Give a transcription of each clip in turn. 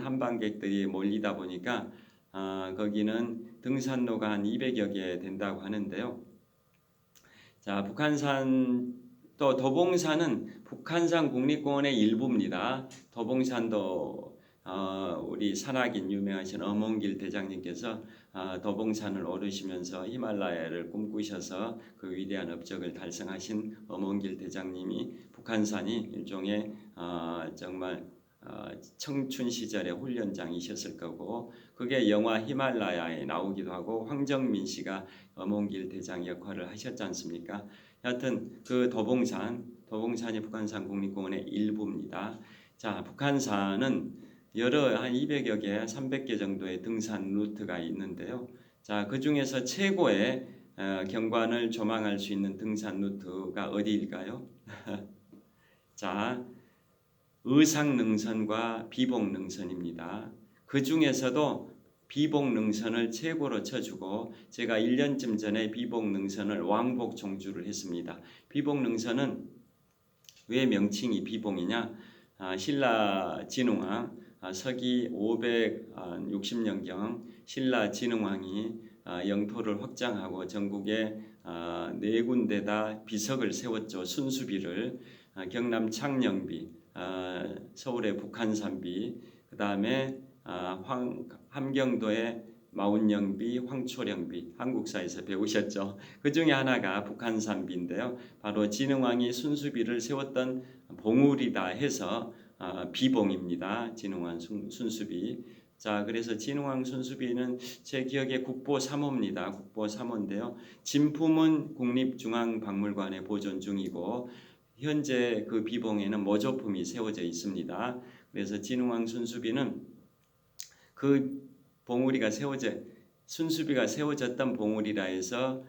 한방객들이 몰리다 보니까 거기는 등산로가 한 200여 개 된다고 하는데요. 자, 북한산 또 도봉산은 북한산 국립공원의 일부입니다. 도봉산도 우리 산악인 유명하신 엄원길 대장님께서 도봉산을 오르시면서 히말라야를 꿈꾸셔서 그 위대한 업적을 달성하신 엄원길 대장님이 북한산이 일종의 정말 청춘 시절의 훈련장이셨을 거고 그게 영화 히말라야에 나오기도 하고 황정민 씨가 엄원길 대장 역할을 하셨지 않습니까? 여하튼 그 도봉산이 북한산 국립공원의 일부입니다. 자, 북한산은 여러 한 200여 개, 300개 정도의 등산 루트가 있는데요. 자, 그 중에서 최고의 경관을 조망할 수 있는 등산 루트가 어디일까요? 자, 의상능선과 비봉능선입니다. 그 중에서도 비봉능선을 최고로 쳐주고 제가 1년쯤 전에 비봉능선을 왕복 종주를 했습니다. 비봉능선은 왜 명칭이 비봉이냐? 신라 진흥왕 서기 560년경 신라 진흥왕이 영토를 확장하고 전국에 네 군데다 비석을 세웠죠. 순수비를 경남 창녕비, 서울의 북한산비, 그 다음에 함경도의 마운영비, 황초령비, 한국사에서 배우셨죠. 그 중에 하나가 북한산비인데요. 바로 진흥왕이 순수비를 세웠던 봉우리다 해서 비봉입니다. 진흥왕 순수비. 자, 그래서 진흥왕 순수비는 제 기억에 국보 3호입니다. 국보 3호인데요. 진품은 국립중앙박물관에 보존 중이고 현재 그 비봉에는 모조품이 세워져 있습니다. 그래서 진흥왕 순수비는 그 봉우리가 순수비가 세워졌던 봉우리라 해서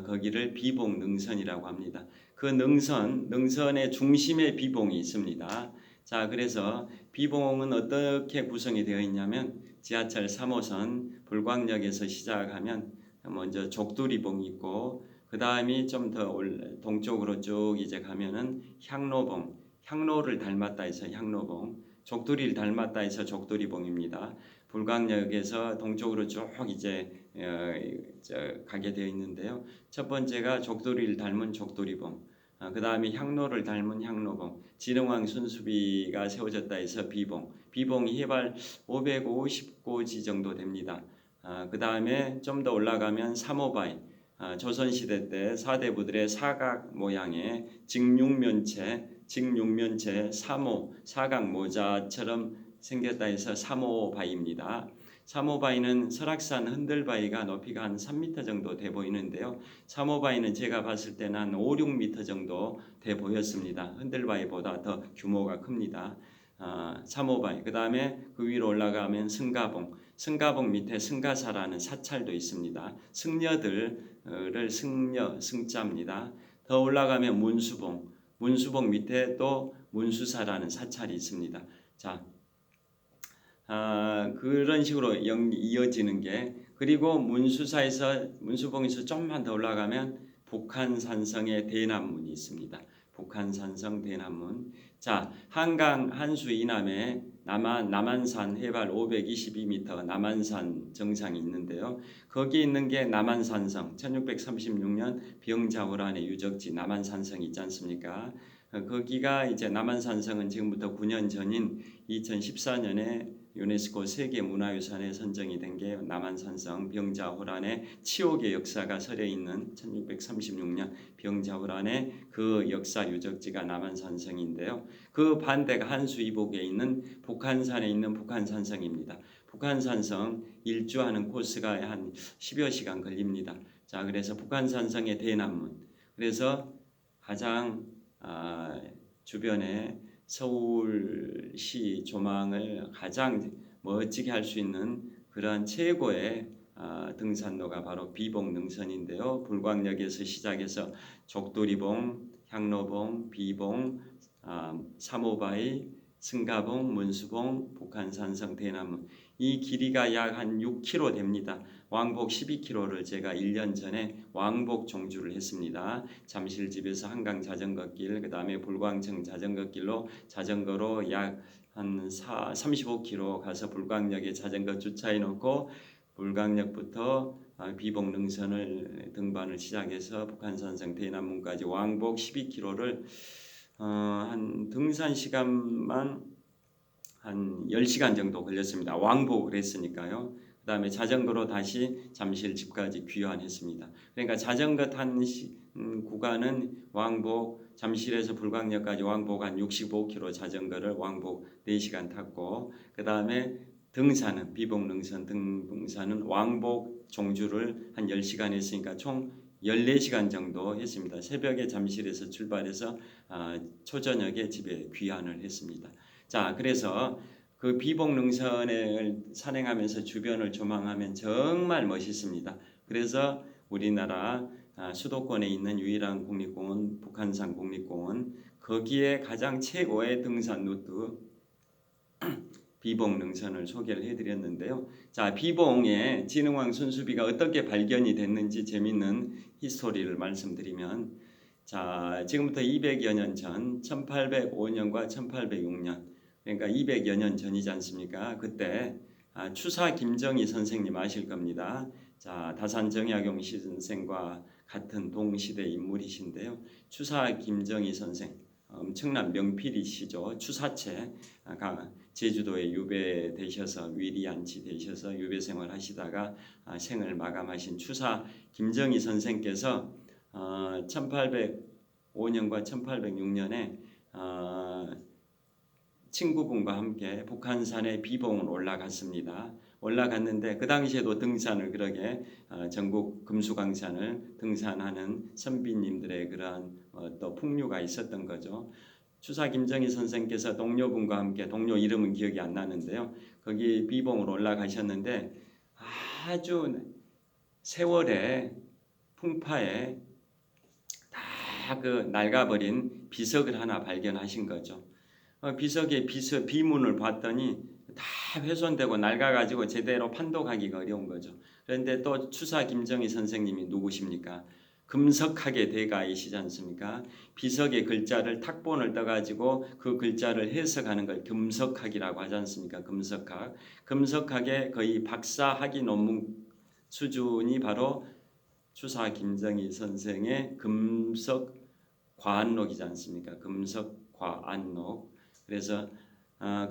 거기를 비봉능선이라고 합니다. 그 능선의 중심에 비봉이 있습니다. 자, 그래서 비봉은 어떻게 구성이 되어 있냐면 지하철 3호선 불광역에서 시작하면 먼저 족두리봉이 있고 그 다음이 좀 더 동쪽으로 쭉 이제 가면은 향로를 닮았다 해서 향로봉, 족두리를 닮았다 해서 족두리봉입니다. 불광역에서 동쪽으로 쭉 이제 가게 되어 있는데요. 첫 번째가 족두리를 닮은 족두리봉, 그 다음에 향로를 닮은 향로봉, 진흥왕 순수비가 세워졌다 해서 비봉이 해발 550고지 정도 됩니다. 그 다음에 좀 더 올라가면 삼오바이, 조선시대 때 사대부들의 사각 모양의 직육면체 사각 모자처럼 생겼다 해서 삼오바이입니다. 삼오바이는 설악산 흔들바위가 높이가 한 3m 정도 돼 보이는데요. 삼오바이는 제가 봤을 때는 한 5, 6m 정도 돼 보였습니다. 흔들바위보다 더 규모가 큽니다. 삼오바이. 그 다음에 그 위로 올라가면 승가봉 밑에 승가사라는 사찰도 있습니다. 승려들을 승자입니다. 더 올라가면 문수봉 밑에 또 문수사라는 사찰이 있습니다. 자, 그런 식으로 이어지는 게 그리고 문수봉에서 좀만 더 올라가면 북한산성의 대남문이 있습니다. 북한산성 대남문. 자, 한강 한수 이남에 남한산 해발 522m 남한산 정상이 있는데요. 거기 있는 게 남한산성 1636년 병자호란의 유적지 남한산성이 있지 않습니까? 거기가 이제 남한산성은 지금부터 9년 전인 2014년에 유네스코 세계문화유산에 선정이 된 게 남한산성 병자호란의 치욕의 역사가 서려 있는 1636년 병자호란의 그 역사 유적지가 남한산성인데요. 그 반대가 한수 이북에 있는 북한산에 있는 북한산성입니다. 북한산성 일주하는 코스가 한 10여 시간 걸립니다. 자, 그래서 북한산성의 대남문. 그래서 가장 주변에 서울시 조망을 가장 멋지게 할 수 있는 그러한 최고의 등산로가 바로 비봉능선인데요. 불광역에서 시작해서 족두리봉, 향로봉, 비봉, 삼오바이, 승가봉, 문수봉, 북한산성, 대나무 이 길이가 약 한 6km 됩니다. 왕복 12km를 제가 1년 전에 왕복 종주를 했습니다. 잠실집에서 한강 자전거길, 그 다음에 불광청 자전거길로 자전거로 약 한 35km 가서 불광역에 자전거 주차해 놓고 불광역부터 비봉 능선을 등반을 시작해서 북한산성 대남문까지 왕복 12km를 한 등산 시간만 한 10시간 정도 걸렸습니다. 왕복을 했으니까요. 그 다음에 자전거로 다시 잠실 집까지 귀환했습니다. 그러니까 자전거 탄 구간은 왕복 잠실에서 불광역까지 왕복 한 65km 자전거를 왕복 4시간 탔고 그 다음에 등산은 비봉능선 등산은 왕복 종주를 한 10시간 했으니까 총 14시간 정도 했습니다. 새벽에 잠실에서 출발해서 초저녁에 집에 귀환을 했습니다. 자, 그래서 그 비봉능선을 산행하면서 주변을 조망하면 정말 멋있습니다. 그래서 우리나라 수도권에 있는 유일한 국립공원 북한산 국립공원 거기에 가장 최고의 등산 루트 비봉능선을 소개를 해드렸는데요. 자, 비봉의 진흥왕 순수비가 어떻게 발견이 됐는지 재밌는 히스토리를 말씀드리면 자, 지금부터 200여 년 전 1805년과 1806년 그러니까 200여 년 전이지 않습니까? 그때 추사 김정희 선생님 아실 겁니다. 자, 다산 정약용 선생과 같은 동시대 인물이신데요. 추사 김정희 선생 엄청난 명필이시죠. 추사체 제주도에 유배되셔서 위리안치 되셔서 유배 생활하시다가 생을 마감하신 추사 김정희 선생께서 1805년과 1806년에 친구분과 함께 북한산의 비봉을 올라갔습니다. 올라갔는데 그 당시에도 등산을 그러게 전국 금수강산을 등산하는 선비님들의 그러한 또 풍류가 있었던 거죠. 추사 김정희 선생께서 동료분과 함께 동료 이름은 기억이 안 나는데요. 거기 비봉으로 올라가셨는데 아주 세월의 풍파에 다 그 낡아버린 비석을 하나 발견하신 거죠. 비석의 비문을 봤더니 다 훼손되고 낡아가지고 제대로 판독하기가 어려운 거죠. 그런데 또 추사 김정희 선생님이 누구십니까? 금석학의 대가이시지 않습니까? 비석의 글자를 탁본을 떠가지고 그 글자를 해석하는 걸 금석학이라고 하지 않습니까? 금석학. 금석학의 거의 박사 학위 논문 수준이 바로 추사 김정희 선생의 금석과안록이지 않습니까? 금석과안록. 그래서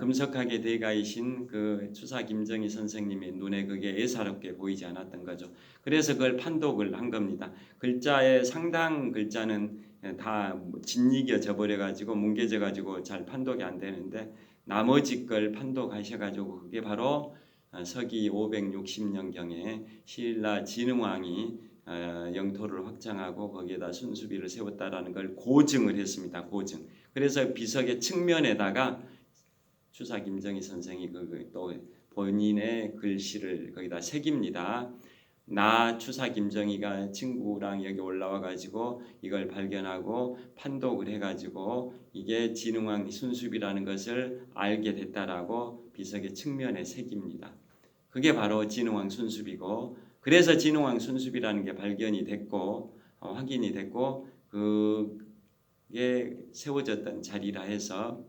금석학의 대가이신 그 추사 김정희 선생님의 눈에 그게 예사롭게 보이지 않았던 거죠. 그래서 그걸 판독을 한 겁니다. 글자의 상당 글자는 다 짓이겨져 버려가지고 뭉개져가지고 잘 판독이 안 되는데 나머지 걸 판독하셔가지고 그게 바로 서기 560년경에 신라 진흥왕이 영토를 확장하고 거기에다 순수비를 세웠다라는 걸 고증을 했습니다. 고증. 그래서 비석의 측면에다가 추사 김정희 선생이 또 본인의 글씨를 거기다 새깁니다. 나 추사 김정희가 친구랑 여기 올라와 가지고 이걸 발견하고 판독을 해가지고 이게 진흥왕 순수비라는 것을 알게 됐다라고 비석의 측면에 새깁니다. 그게 바로 진흥왕 순수비고 그래서 진흥왕 순수비라는 게 발견이 됐고 확인이 됐고 그게 세워졌던 자리라 해서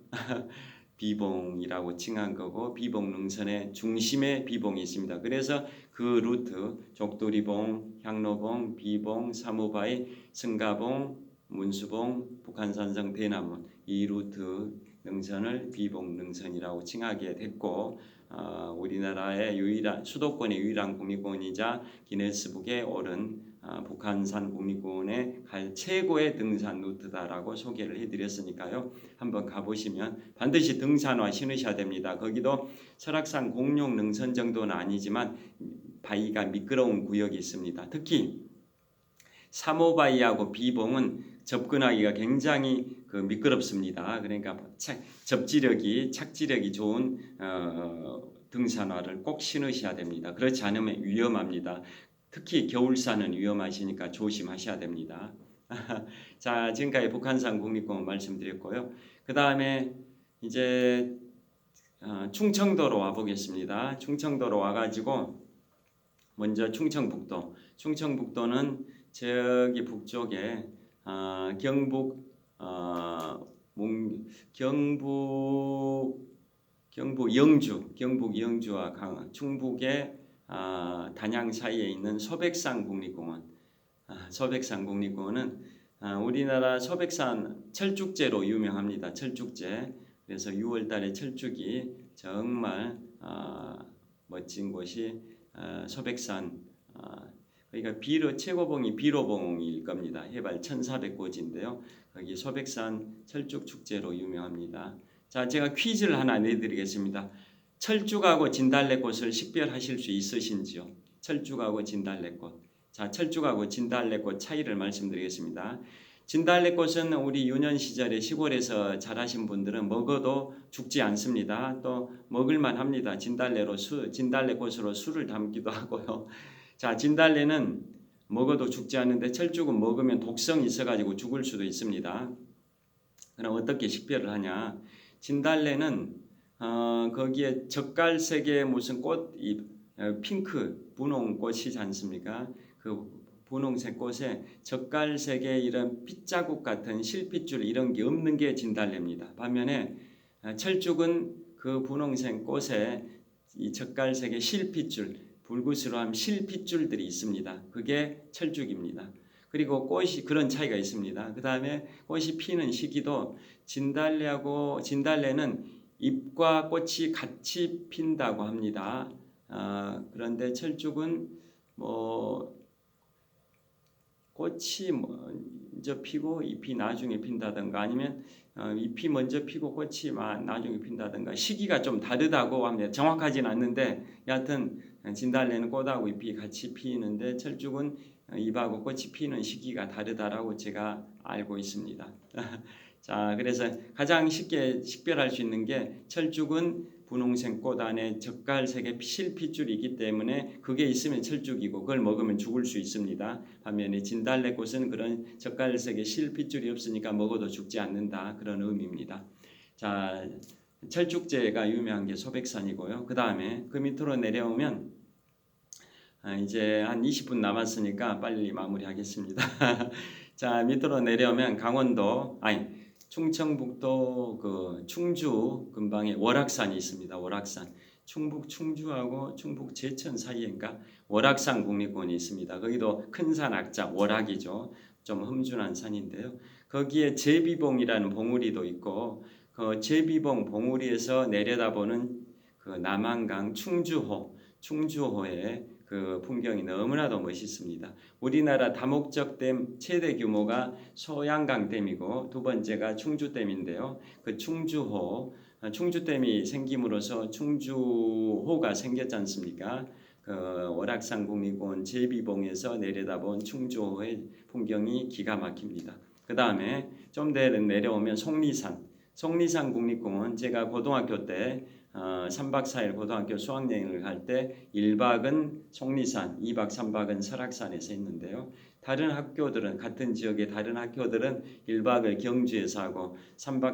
비봉이라고 칭한 거고 비봉능선의 중심에 비봉이 있습니다. 그래서 그 루트 족도리봉, 향로봉, 비봉, 사무바위, 승가봉, 문수봉, 북한산성, 대나무 이 루트 능선을 비봉능선이라고 칭하게 됐고 우리나라의 유일한 수도권의 유일한 국립공원이자 기네스북에 오른 북한산 국립공원의 최고의 등산 루트다라고 소개를 해드렸으니까요. 한번 가보시면 반드시 등산화 신으셔야 됩니다. 거기도 설악산 공룡 능선 정도는 아니지만 바위가 미끄러운 구역이 있습니다. 특히 사모바위하고 비봉은 접근하기가 굉장히 미끄럽습니다. 그러니까 착지력이 좋은 등산화를 꼭 신으셔야 됩니다. 그렇지 않으면 위험합니다. 특히 겨울산은 위험하시니까 조심하셔야 됩니다. 자, 지금까지 북한산 국립공원 말씀드렸고요. 그 다음에 이제 충청도로 와 보겠습니다. 충청도로 와가지고 먼저 충청북도는 저기 북쪽에 경북 경북 영주와 충북의 단양 사이에 있는 소백산 국립공원. 소백산 국립공원은 우리나라 소백산 철쭉제로 유명합니다. 철쭉제. 그래서 6월달에 철쭉이 정말 멋진 곳이 소백산. 그러니까 최고봉이 비로봉일 겁니다. 해발 1,400고지인데요. 거기 소백산 철쭉 축제로 유명합니다. 자, 제가 퀴즈를 하나 내드리겠습니다. 철쭉하고 진달래꽃을 식별하실 수 있으신지요? 철쭉하고 진달래꽃. 자, 철쭉하고 진달래꽃 차이를 말씀드리겠습니다. 진달래꽃은 우리 유년 시절에 시골에서 자라신 분들은 먹어도 죽지 않습니다. 또 먹을만 합니다. 진달래꽃으로 술을 담기도 하고요. 자, 진달래는 먹어도 죽지 않는데 철쭉은 먹으면 독성이 있어가지고 죽을 수도 있습니다. 그럼 어떻게 식별을 하냐? 진달래는 거기에 젓갈색의 무슨 꽃잎, 핑크 분홍꽃이지 않습니까? 그 분홍색 꽃에 젓갈색의 이런 핏자국 같은 실핏줄 이런 게 없는 게 진달래입니다. 반면에 철쭉은 그 분홍색 꽃에 이 젓갈색의 실핏줄, 불구스러운 실핏줄들이 있습니다. 그게 철쭉입니다. 그리고 꽃이 그런 차이가 있습니다. 그 다음에 꽃이 피는 시기도 진달래는 잎과 꽃이 같이 핀다고 합니다. 그런데 철쭉은 꽃이 먼저 피고 잎이 나중에 핀다든가 아니면 잎이 먼저 피고 꽃이 나중에 핀다든가 시기가 좀 다르다고 합니다. 정확하진 않는데 여하튼 진달래는 꽃하고 잎이 같이 피는데 철쭉은 잎하고 꽃이 피는 시기가 다르다라고 제가 알고 있습니다. 자, 그래서 가장 쉽게 식별할 수 있는 게 철쭉은 분홍색 꽃 안에 젓갈색의 실핏줄이 있기 때문에 그게 있으면 철쭉이고 그걸 먹으면 죽을 수 있습니다. 반면에 진달래꽃은 그런 젓갈색의 실핏줄이 없으니까 먹어도 죽지 않는다. 그런 의미입니다. 자, 철쭉제가 유명한 게 소백산이고요. 그 다음에 그 밑으로 내려오면 이제 한 20분 남았으니까 빨리 마무리하겠습니다. 자, 밑으로 내려오면 충청북도 그 충주 근방에 월악산이 있습니다. 월악산. 충북 충주하고 충북 제천 사이인가 월악산 국립공원이 있습니다. 거기도 큰 산 악자 월악이죠. 좀 험준한 산인데요. 거기에 제비봉이라는 봉우리도 있고 그 제비봉 봉우리에서 내려다보는 그 남한강 충주호의 그 풍경이 너무나도 멋있습니다. 우리나라 다목적댐 최대 규모가 소양강댐이고 두 번째가 충주댐인데요. 그 충주댐이 생김으로써 충주호가 생겼지 않습니까? 그 월악산 국립공원 제비봉에서 내려다본 충주호의 풍경이 기가 막힙니다. 그 다음에 좀 내려오면 속리산 국립공원 제가 고등학교 때 3박 4일 고등학교 수학여행을 갈 때 1박은 속리산, 2박 3박은 설악산에서 했는데요. 같은 지역의 다른 학교들은 1박을 경주에서 하고 2박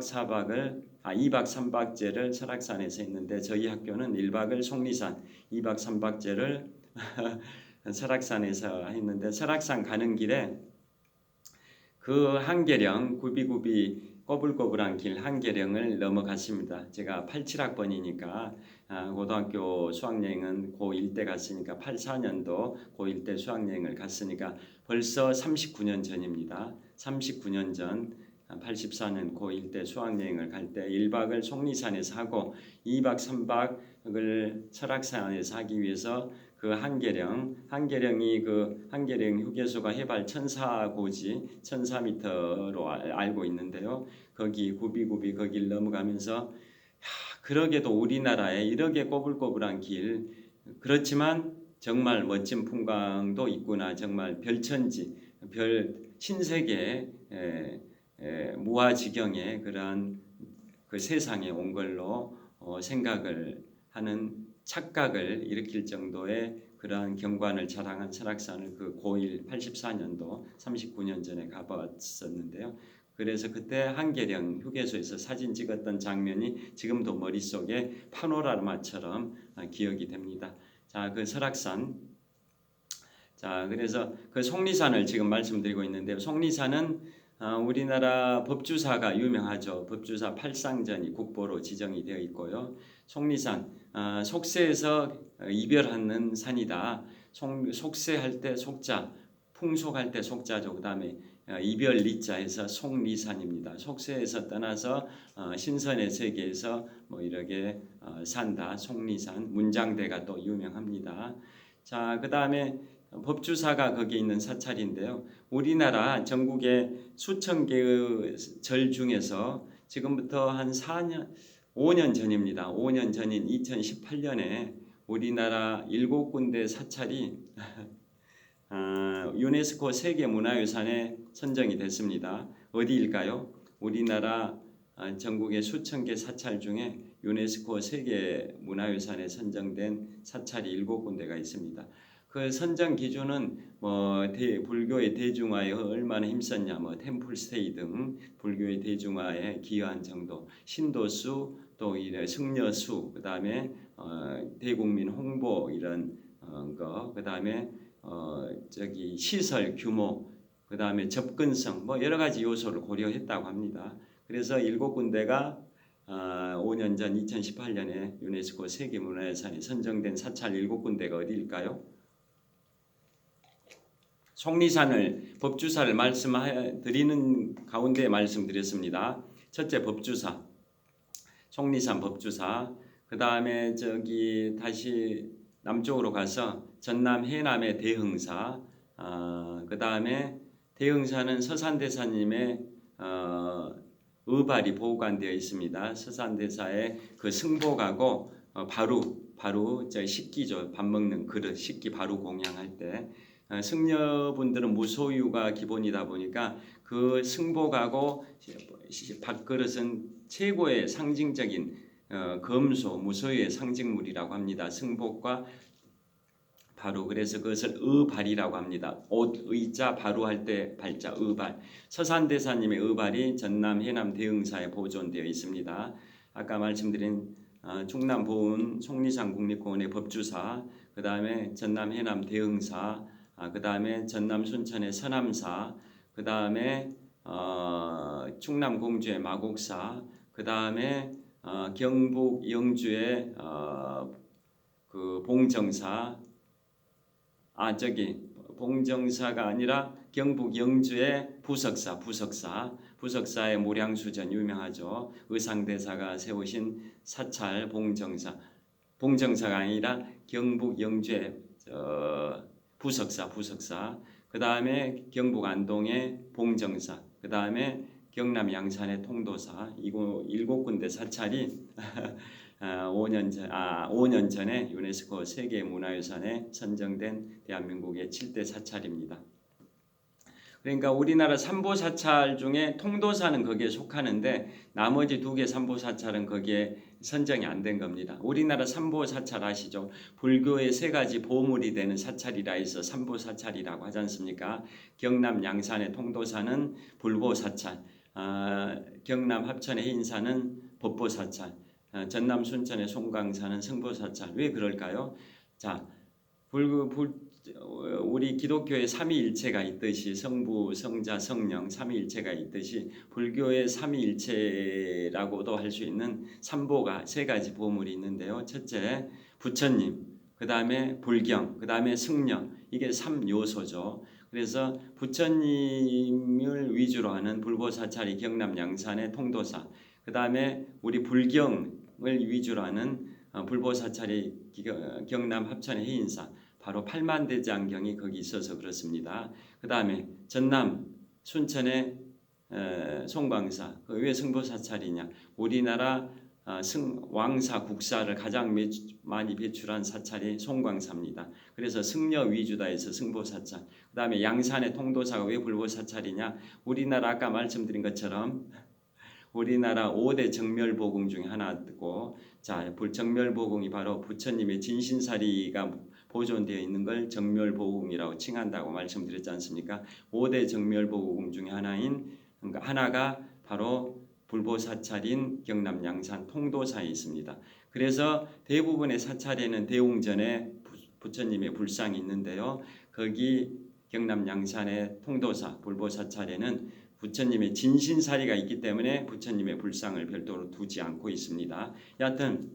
3박째를 설악산에서 했는데 저희 학교는 1박을 속리산, 2박 3박째를 설악산에서 했는데 설악산 가는 길에 그 한계령 굽이굽이 꼬불꼬불한 길 한계령을 넘어갔습니다. 제가 87학번이니까 고등학교 수학여행은 고1 때 갔으니까 84년도 고1 때 수학여행을 갔으니까 벌써 39년 전입니다. 39년 전 84년 고1 때 수학여행을 갈 때 1박을 속리산에서 하고 2박 3박을 설악산에서 하기 위해서 그 한계령이 그 한계령 휴게소가 해발 1,400고지 1,004m로 알고 있는데요. 거기 굽이굽이 거길 넘어가면서 그러게도 우리나라에 이렇게 꼬불꼬불한 길 그렇지만 정말 멋진 풍광도 있구나. 정말 별천지 신세계 무아지경의 그러한 그 세상에 온 걸로 생각을 하는 착각을 일으킬 정도의 그러한 경관을 자랑한 설악산을 그 고1 84년도 39년 전에 가봤었는데요. 그래서 그때 한계령 휴게소에서 사진 찍었던 장면이 지금도 머릿속에 파노라마처럼 기억이 됩니다. 자, 그 설악산. 자, 그래서 그 속리산을 지금 말씀드리고 있는데요. 속리산은 우리나라 법주사가 유명하죠. 법주사 팔상전이 국보로 지정이 되어 있고요. 속리산, 속세에서 이별하는 산이다. 속세할 때 속자, 풍속할 때 속자죠. 그 다음에 이별 리자에서 속리산입니다. 속세에서 떠나서 신선의 세계에서 뭐 이렇게 산다. 속리산, 문장대가 또 유명합니다. 자, 그 다음에 법주사가 거기 있는 사찰인데요. 우리나라 전국의 수천 개의 절 중에서 지금부터 한 4년, 5년 전입니다. 5년 전인 2018년에 우리나라 7군데 사찰이 유네스코 세계문화유산에 선정이 됐습니다. 어디일까요? 우리나라 전국의 수천 개 사찰 중에 유네스코 세계문화유산에 선정된 사찰이 7군데가 있습니다. 그 선정 기준은 불교의 대중화에 얼마나 힘썼냐, 템플스테이 등 불교의 대중화에 기여한 정도, 신도수 또 승려수, 그 다음에 대국민 홍보 이런 거, 그 다음에 시설 규모, 그 다음에 접근성, 여러 가지 요소를 고려했다고 합니다. 그래서 7군데가 5년 전 2018년에 유네스코 세계문화유산에 선정된 사찰 7군데가 어디일까요? 속리산을 법주사를 말씀드리는 가운데 말씀드렸습니다. 첫째 법주사, 속리산 법주사. 그 다음에 다시 남쪽으로 가서 전남 해남의 대흥사. 그 다음에 대흥사는 서산대사님의 의발이 보관되어 있습니다. 서산대사의 그 승복하고 바로 식기죠. 밥 먹는 그릇, 식기 바로 공양할 때. 승려분들은 무소유가 기본이다 보니까 그 승복하고 밥그릇은 최고의 상징적인 검소, 무소유의 상징물이라고 합니다. 승복과 바로, 그래서 그것을 의발이라고 합니다. 옷 의자 바로 할 때 발자 의발. 서산대사님의 의발이 전남 해남 대흥사에 보존되어 있습니다. 아까 말씀드린 충남 보은 속리산 국립공원의 법주사, 그 다음에 전남 해남 대흥사, 그 다음에 전남 순천의 서남사, 그 다음에 충남 공주의 마곡사, 그 다음에 경북 영주의 그 봉정사, 봉정사가 아니라 경북 영주의 부석사의 모량수전 유명하죠. 의상대사가 세우신 사찰 봉정사가 아니라 경북 영주의 부석사, 그 다음에 경북 안동의 봉정사, 그 다음에 경남 양산의 통도사. 이거 7군데 사찰이 5년 전에 유네스코 세계문화유산에 선정된 대한민국의 7대 사찰입니다. 그러니까 우리나라 삼보사찰 중에 통도사는 거기에 속하는데 나머지 2개 삼보사찰은 거기에 선정이 안 된 겁니다. 우리나라 삼보사찰 아시죠? 불교의 3가지 보물이 되는 사찰이라 해서 삼보사찰이라고 하지 않습니까? 경남 양산의 통도사는 불보사찰, 경남 합천의 해인사는 법보사찰, 전남 순천의 송광사는 승보사찰. 왜 그럴까요? 자, 우리 기독교의 삼위일체가 있듯이 성부, 성자, 성령 삼위일체가 있듯이 불교의 삼위일체라고도 할 수 있는 삼보가 3가지 보물이 있는데요. 첫째 부처님, 그 다음에 불경, 그 다음에 승려. 이게 3요소죠. 그래서 부처님을 위주로 하는 불보사찰이 경남 양산의 통도사, 그 다음에 우리 불경을 위주로 하는 불보사찰이 경남 합천의 해인사, 바로 팔만대장경이 거기 있어서 그렇습니다. 그 다음에 전남 순천의 송광사. 왜 승보사찰이냐? 우리나라 왕사 국사를 가장 많이 배출한 사찰이 송광사입니다. 그래서 승려 위주다 해서 승보사찰. 그 다음에 양산의 통도사가 왜 불보사찰이냐? 우리나라 아까 말씀드린 것처럼 우리나라 5대 정멸보궁 중에 하나고, 자, 정멸보궁이 바로 부처님의 진신사리가 보존되어 있는 걸 정멸보궁이라고 칭한다고 말씀드렸지 않습니까? 5대 정멸보궁 중에 하나인 그러니까 하나가 바로 불보사찰인 경남 양산 통도사에 있습니다. 그래서 대부분의 사찰에는 대웅전에 부처님의 불상이 있는데요. 거기 경남 양산의 통도사 불보사찰에는 부처님의 진신사리가 있기 때문에 부처님의 불상을 별도로 두지 않고 있습니다. 여하튼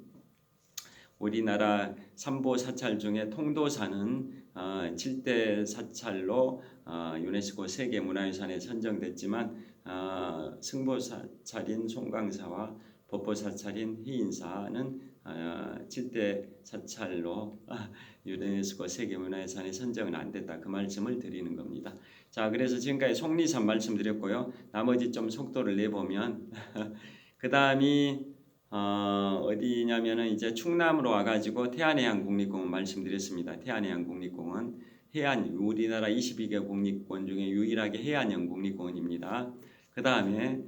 우리나라 삼보사찰 중에 통도사는 7대 사찰로 유네스코 세계문화유산에 선정됐지만 승보사찰인 송광사와 법보사찰인 해인사는 7대 사찰로 유네스코 세계문화유산에 선정은 안 됐다. 그 말씀을 드리는 겁니다. 자, 그래서 지금까지 속리산 말씀드렸고요. 나머지 좀 속도를 내보면 그 다음이 어디냐면은 이제 충남으로 와가지고 태안해양 국립공원 말씀드렸습니다. 태안해양 국립공원 우리나라 22개 국립공원 중에 유일하게 해안형 국립공원입니다. 그 다음에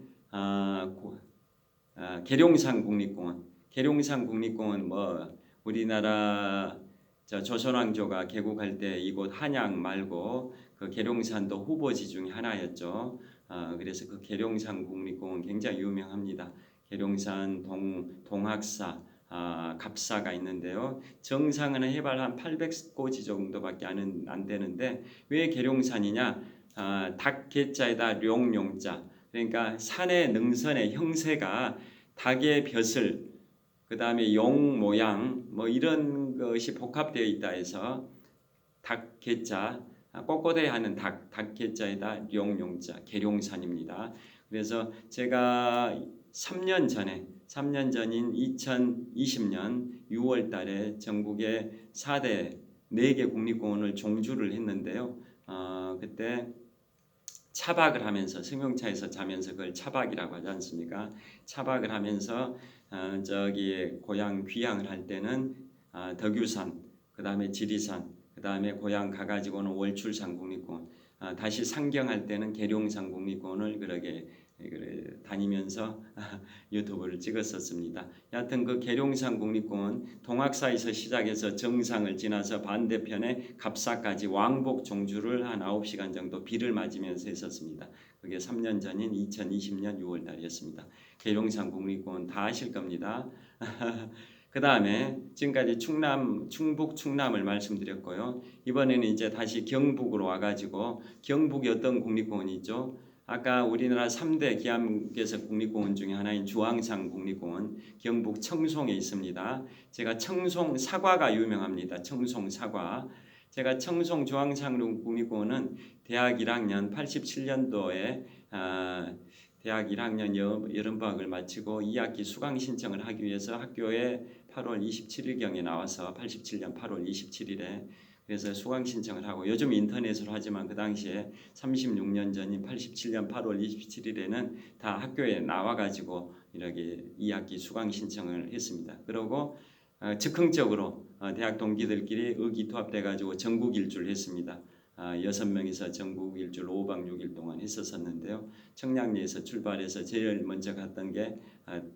계룡산 국립공원. 계룡산 국립공원 우리나라 조선왕조가 개국할 때 이곳 한양 말고 그 계룡산도 후보지 중에 하나였죠. 그래서 그 계룡산 국립공원 굉장히 유명합니다. 계룡산 동학사, 갑사가 있는데요. 정상은 해발 한 800고지 정도밖에 안 되는데 왜 계룡산이냐? 닭개자에다 룡룡자. 그러니까 산의 능선의 형세가 닭의 벼슬, 그 다음에 용 모양 이런 것이 복합되어 있다 해서 닭개자, 꼿꼿해 하는 닭개자에다 룡룡자, 계룡산입니다. 그래서 제가 3년 전인 2020년 6월 달에 전국에 4개 국립공원을 종주를 했는데요. 그때 차박을 하면서 승용차에서 자면서 그걸 차박이라고 하지 않습니까? 차박을 하면서 저기 고향 귀향을 할 때는 덕유산, 그 다음에 지리산, 그 다음에 고향 가가지고는 월출산 국립공원, 다시 상경할 때는 계룡산 국립공원을 그렇게 다니면서 유튜브를 찍었었습니다. 여하튼 그 계룡산 국립공원 동학사에서 시작해서 정상을 지나서 반대편에 갑사까지 왕복 종주를 한 9시간 정도 비를 맞으면서 했었습니다. 그게 3년 전인 2020년 6월 달이었습니다. 계룡산 국립공원 다 아실 겁니다. 그 다음에 지금까지 충북 충남을 말씀드렸고요. 이번에는 이제 다시 경북으로 와가지고 경북이 어떤 국립공원이 있죠? 아까 우리나라 3대 기암괴석 국립공원 중에 하나인 주황산 국립공원 경북 청송에 있습니다. 제가 청송 사과가 유명합니다. 청송 사과. 제가 청송 주황산 국립공원은 대학 1학년 87년도에 대학 1학년 여름방학을 마치고 2학기 수강 신청을 하기 위해서 학교에 8월 27일경에 나와서 87년 8월 27일에 그래서 수강 신청을 하고 요즘 인터넷으로 하지만 그 당시에 36년 전인 87년 8월 27일에는 다 학교에 나와가지고 이렇게 2학기 수강 신청을 했습니다. 그러고 즉흥적으로 대학 동기들끼리 의기투합돼가지고 전국 일주를 했습니다. 6명이서 전국 일주를 5박 6일 동안 했었는데요. 청량리에서 출발해서 제일 먼저 갔던 게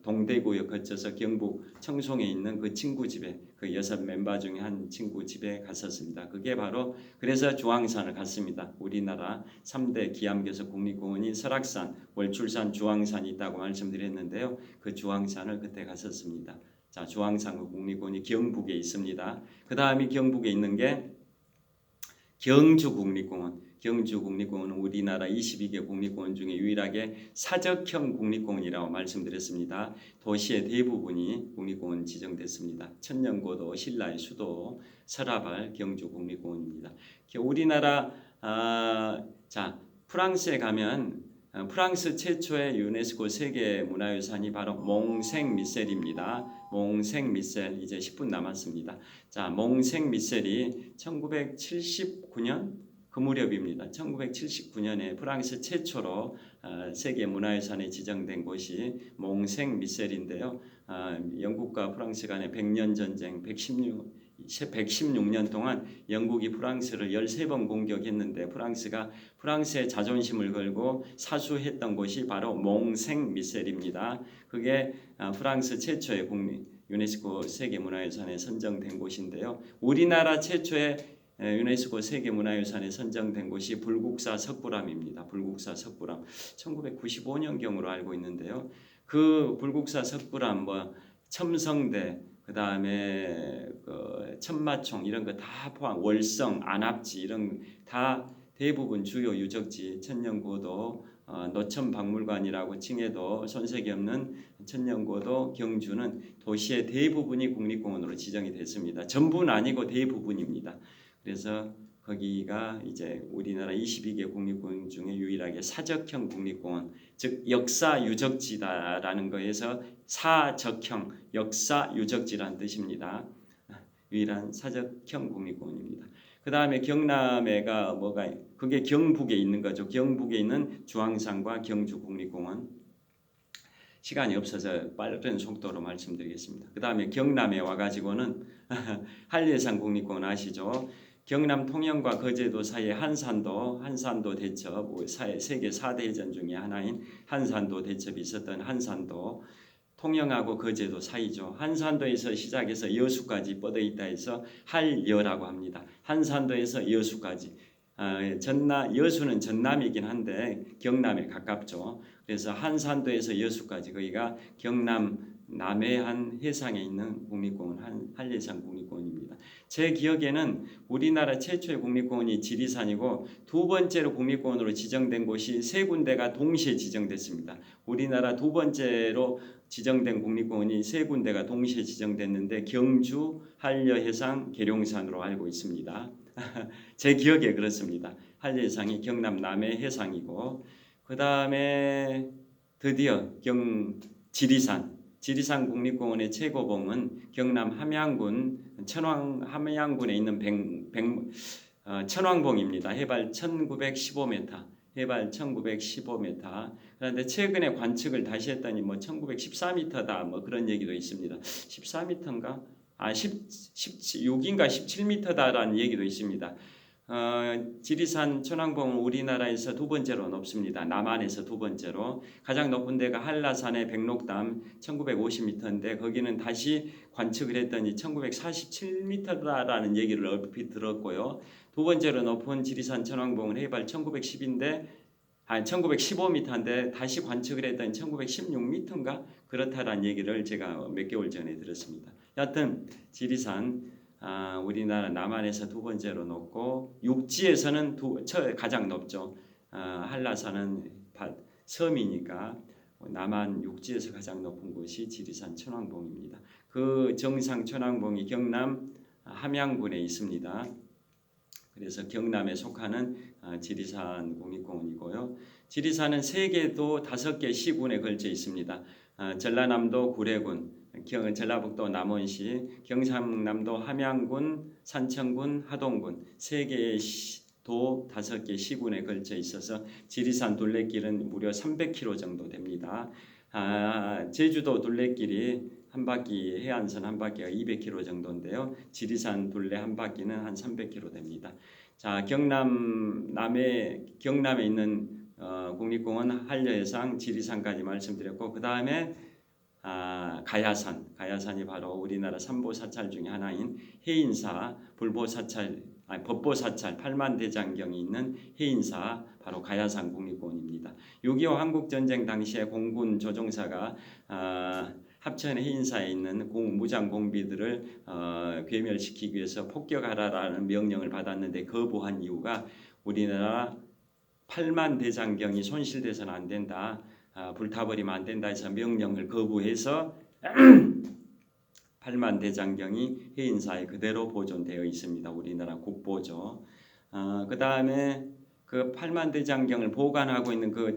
동대구역 거쳐서 경북 청송에 있는 그 친구 집에 그 6 멤버 중에 한 친구 집에 갔었습니다. 그게 바로 그래서 주황산을 갔습니다. 우리나라 3대 기암괴석 국립공원이 설악산, 월출산, 주황산이 있다고 말씀드렸는데요. 그 주황산을 그때 갔었습니다. 자, 주황산 국립공원이 경북에 있습니다. 그 다음에 경북에 있는 게 경주국립공원. 경주국립공원은 우리나라 22개 국립공원 중에 유일하게 사적형 국립공원이라고 말씀드렸습니다. 도시의 대부분이 국립공원 지정됐습니다. 천년고도, 신라의 수도, 설화발 경주국립공원입니다. 우리나라 프랑스에 가면 프랑스 최초의 유네스코 세계문화유산이 바로 몽생미셀입니다. 몽생미셀 이제 10분 남았습니다. 자, 몽생미셀이 1979년 그 무렵입니다. 1979년에 프랑스 최초로 세계문화유산에 지정된 곳이 몽생미셀인데요. 영국과 프랑스 간의 100년 전쟁 116년 동안 영국이 프랑스를 13번 공격했는데 프랑스의 자존심을 걸고 사수했던 곳이 바로 몽생미셀입니다. 그게 프랑스 최초의 유네스코 세계문화유산에 선정된 곳인데요. 우리나라 최초의 유네스코 세계문화유산에 선정된 곳이 불국사 석굴암입니다. 불국사 석굴암 1995년경으로 알고 있는데요. 그 불국사 석굴암 뭐 첨성대 그다음에 그 천마총 이런 거 다 포함 월성 안압지 이런 다 대부분 주요 유적지 천년고도 노천박물관이라고 칭해도 손색이 없는 천년고도 경주는 도시의 대부분이 국립공원으로 지정이 됐습니다. 전부는 아니고 대부분입니다. 그래서 거기가 이제 우리나라 22개 국립공원 중에 유일하게 사적형 국립공원, 즉 역사 유적지다라는 거에서 사적형 역사 유적지란 뜻입니다. 유일한 사적형 국립공원입니다. 그 다음에 경남에가 뭐가 그게 경북에 있는 거죠. 경북에 있는 주황산과 경주국립공원. 시간이 없어서 빠른 속도로 말씀드리겠습니다. 그 다음에 경남에 와가지고는 한려산 국립공원 아시죠? 경남 통영과 거제도 사이에 한산도 대첩, 세계 4대 해전 중에 하나인 한산도 대첩이 있었던 한산도, 통영하고 거제도 사이죠. 한산도에서 시작해서 여수까지 뻗어 있다 해서 한여라고 합니다. 한산도에서 여수까지. 여수는 전남이긴 한데 경남에 가깝죠. 그래서 한산도에서 여수까지 거기가 경남 남해안 해상에 있는 국립공원 한려산 국립공원입니다. 제 기억에는 우리나라 최초의 국립공원이 지리산이고 두 번째로 국립공원으로 지정된 곳이 세 군데가 동시에 지정됐습니다. 우리나라 두 번째로 지정된 국립공원이 세 군데가 동시에 지정됐는데 경주, 한려해상, 계룡산으로 알고 있습니다. 제 기억에 그렇습니다. 한려해상이 경남 남해 해상이고 그 다음에 드디어 지리산 국립공원의 최고봉은 경남 함양군 함양군에 있는 천왕봉입니다. 해발 1915m. 해발 1915m. 그런데 최근에 관측을 다시 했더니 뭐 1914m다 뭐 그런 얘기도 있습니다. 14m인가? 16인가 17m다라는 얘기도 있습니다. 지리산 천왕봉은 우리나라에서 두 번째로 높습니다. 남한에서 두 번째로. 가장 높은 데가 한라산의 백록담 1950m인데 거기는 다시 관측을 했더니 1947m다라는 얘기를 얼핏 들었고요. 두 번째로 높은 지리산 천왕봉은 해발 1915m인데 다시 관측을 했더니 1916m인가 그렇다라는 얘기를 제가 몇 개월 전에 들었습니다. 여하튼 지리산 우리나라 남한에서 두 번째로 높고 육지에서는 가장 높죠. 한라산은 섬이니까 남한 육지에서 가장 높은 곳이 지리산 천왕봉입니다. 그 정상 천왕봉이 경남 함양군에 있습니다. 그래서 경남에 속하는 지리산 국립공원이고요. 지리산은 세계도 5개 시군에 걸쳐 있습니다. 전라남도 구례군, 전라북도 남원시, 경상남도 함양군, 산청군, 하동군 세 개의 도 5개 시군에 걸쳐 있어서 지리산 둘레길은 무려 300km 정도 됩니다. 제주도 둘레길이 한 바퀴 해안선 한 바퀴가 200km 정도인데요. 지리산 둘레 한 바퀴는 한 300km 됩니다. 자, 경남에 있는 국립공원 한려해상, 지리산까지 말씀드렸고 그 다음에 가야산이 바로 우리나라 삼보사찰 중에 하나인 해인사, 법보사찰, 팔만대장경이 있는 해인사 바로 가야산 국립공원입니다. 6.25 한국전쟁 당시에 공군 조종사가 합천 해인사에 있는 무장 공비들을 괴멸시키기 위해서 폭격하라라는 명령을 받았는데 거부한 이유가 우리나라 팔만대장경이 손실돼서는 안 된다. 불타버리면 안 된다 해서 명령을 거부해서 팔만대장경이 해인사에 그대로 보존되어 있습니다. 우리나라 국보죠. 그 다음에 그 팔만대장경을 보관하고 있는 그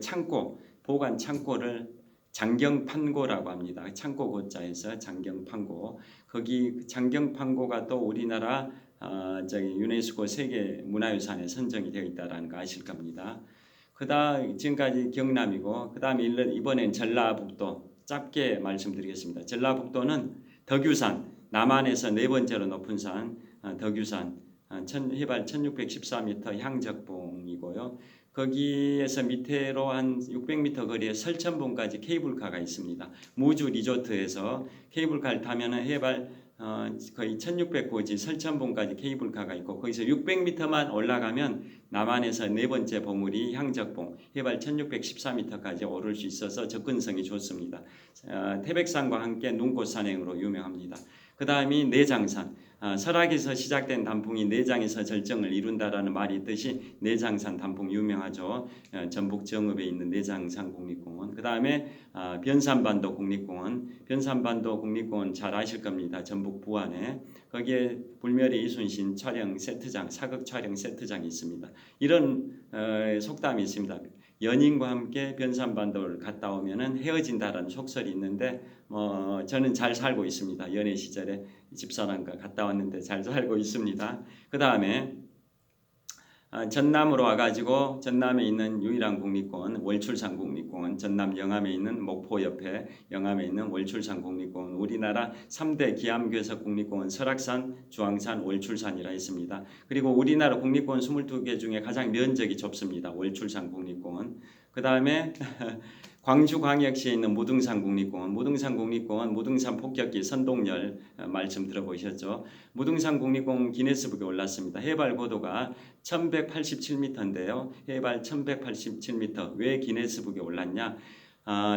보관 창고를 장경판고라고 합니다. 창고 고자에서 장경판고. 거기 장경판고가 또 우리나라 유네스코 세계 문화유산에 선정이 되어 있다는 거 아실 겁니다. 그다음 지금까지 경남이고 그다음에 이번엔 전라북도 짧게 말씀드리겠습니다. 전라북도는 덕유산 남한에서 네 번째로 높은 산 덕유산 해발 1614m 향적봉이고요. 거기에서 밑으로 한 600m 거리에 설천봉까지 케이블카가 있습니다. 무주 리조트에서 케이블카를 타면은 해발 거의 1600고지 설천봉까지 케이블카가 있고 거기서 600m만 올라가면 남한에서 네 번째 보물이 향적봉 해발 1614m까지 오를 수 있어서 접근성이 좋습니다. 태백산과 함께 눈꽃 산행으로 유명합니다. 그 다음이 내장산. 설악에서 시작된 단풍이 내장에서 절정을 이룬다라는 말이 있듯이 내장산 단풍 유명하죠. 전북 정읍에 있는 내장산 국립공원. 그 다음에 변산반도 국립공원. 변산반도 국립공원 잘 아실 겁니다. 전북 부안에. 거기에 불멸의 이순신 촬영 세트장, 사극 촬영 세트장이 있습니다. 이런 속담이 있습니다. 연인과 함께 변산반도를 갔다 오면은 헤어진다라는 속설이 있는데 저는 잘 살고 있습니다. 연애 시절에 집사람과 갔다 왔는데 잘 살고 있습니다. 그 다음에 전남으로 와가지고 전남에 있는 유일한 국립공원 월출산 국립공원, 전남 영암에 있는 목포 옆에 영암에 있는 월출산 국립공원, 우리나라 3대 기암괴석 국립공원 설악산, 주황산, 월출산이라 있습니다. 그리고 우리나라 국립공원 22개 중에 가장 면적이 좁습니다. 월출산 국립공원. 그 다음에 광주광역시에 있는 무등산 국립공원, 무등산 국립공원, 무등산 폭격기 선동열 말씀 들어보셨죠? 무등산 국립공원 기네스북에 올랐습니다. 해발 고도가 1187m인데요. 해발 1187m. 왜 기네스북에 올랐냐?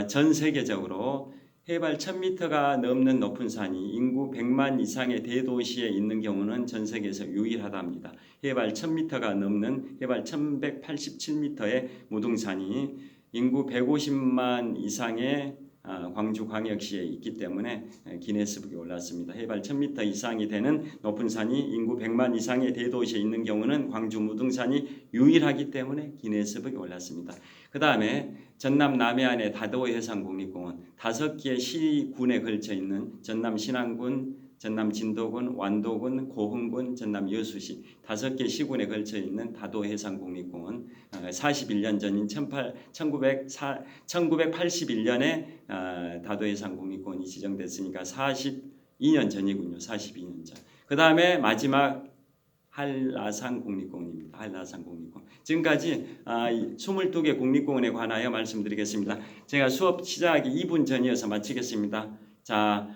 전 세계적으로 해발 1000m가 넘는 높은 산이 인구 100만 이상의 대도시에 있는 경우는 전 세계에서 유일하답니다. 해발 1000m가 넘는 해발 1187m의 무등산이 인구 150만 이상의 광주광역시에 있기 때문에 기네스북에 올랐습니다. 해발 1000m 이상이 되는 높은 산이 인구 100만 이상의 대도시에 있는 경우는 광주 무등산이 유일하기 때문에 기네스북에 올랐습니다. 그 다음에 전남 남해안의 다도해상국립공원 5개의 시군에 걸쳐 있는 전남 신안군, 전남 진도군, 완도군, 고흥군, 전남 여수시 5개 시군에 걸쳐 있는 다도해상국립공원 41년 전인 1981년에 다도해상국립공원이 지정됐으니까 42년 전이군요. 42년 전. 그 다음에 마지막 한라산국립공원입니다. 한라산국립공원. 지금까지 22개 국립공원에 관하여 말씀드리겠습니다. 제가 수업 시작하기 2분 전이어서 마치겠습니다. 자,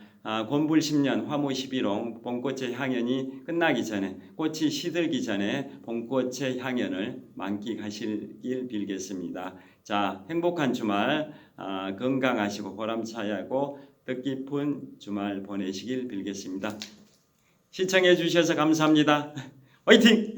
곤불 10년 화무 11홍 봄꽃의 향연이 끝나기 전에 꽃이 시들기 전에 봄꽃의 향연을 만끽하시길 빌겠습니다. 자, 행복한 주말 건강하시고 보람차고 뜻깊은 주말 보내시길 빌겠습니다. 시청해 주셔서 감사합니다. 화이팅!